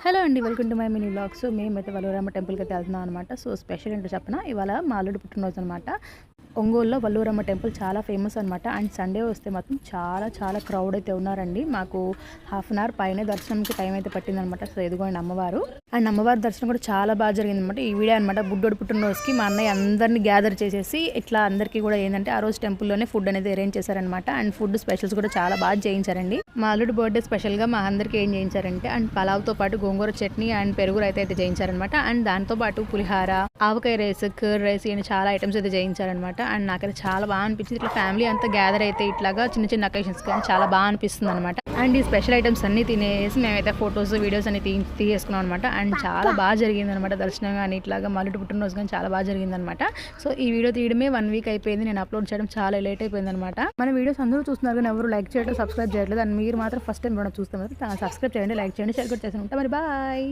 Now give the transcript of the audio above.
Hello అండి, welcome to my mini vlog. So మేమైతే వల్లూరమ్మ టెంపుల్కి అయితే వెళ్తున్నాం అనమాట. సో స్పెషల్ ఏంటో చెప్పనా, ఇవాళ మా అల్లుడు పుట్టినరోజు అనమాట. ఒంగోలులో వల్లూరమ్మ టెంపుల్ చాలా ఫేమస్ అనమాట. అండ్ సండే వస్తే మాత్రం చాలా చాలా క్రౌడ్ అయితే ఉన్నారండి. మాకు హాఫ్ అన్ అవర్ పైన దర్శనంకి టైం అయితే పట్టిందనమాట. సో ఎదుగోండి అమ్మవారు. అండ్ అమ్మవారి దర్శనం కూడా చాలా బాగా జరిగింది అనమాట. ఈ వీడియో అనమాట బుడ్డోడు పుట్టినరోజుకి మా అన్నయ్య అందరినీ గ్యాదర్ చేసేసి ఇట్లా అందరికీ కూడా ఏంటంటే ఆ రోజు టెంపుల్లోనే ఫుడ్ అనేది అరేంజ్ చేశారనమాట. అండ్ ఫుడ్ స్పెషల్స్ కూడా చాలా బాగా చేయించారండి. మా అల్లుడు బర్త్డే స్పెషల్గా మా అందరికీ ఏం చేయించారంటే అండ్ పలావ్తో పాటు గోంగూర చట్నీ అండ్ పెరుగు అయితే చేయించారనమాట. అండ్ దాంతో పాటు పులిహార, ఆవకాయ రైస్, కర్డ్ రైస్ అని చాలా ఐటమ్స్ అయితే చేయించారనమాట. అండ్ నాకైతే చాలా బాగా అనిపించింది. ఇట్లా ఫ్యామిలీ అంతా గ్యాదర్ అయితే ఇట్లాగా చిన్న చిన్న అకేషన్స్ కానీ చాలా బాగా అనిపిస్తుంది అనమాట. అండ్ ఈ స్పెషల్ ఐటమ్స్ అన్ని తినేసి మేమైతే ఫొటోస్ వీడియోస్ అన్ని తీసేసుకున్నాం అనమాట. అండ్ చాలా బాగా జరిగింది అనమాట దర్శనం కానీ ఇట్లాగా మల్లుడు పుట్టినరోజు కానీ చాలా బాగా జరిగింది అనమాట. సో ఈ వీడియో తీయడమే 1 వీక్ అయిపోయింది. నేను అప్లోడ్ చేయడం చాలా లేట్ అయిపోయింది అనమాట. మన వీడియోస్ అందరూ చూస్తున్నారు కానీ ఎవరు లైక్ చేయడం, సబ్స్క్రైబ్ చేయట్లేదు. అండ్ మీరు మాత్రం ఫస్ట్ టైం చూస్తే మాత్రం సబ్స్క్రైబ్ చేయండి, లైక్ చేయండి, షేర్ కూడా చేసి ఉంటా. మరి బాయ్.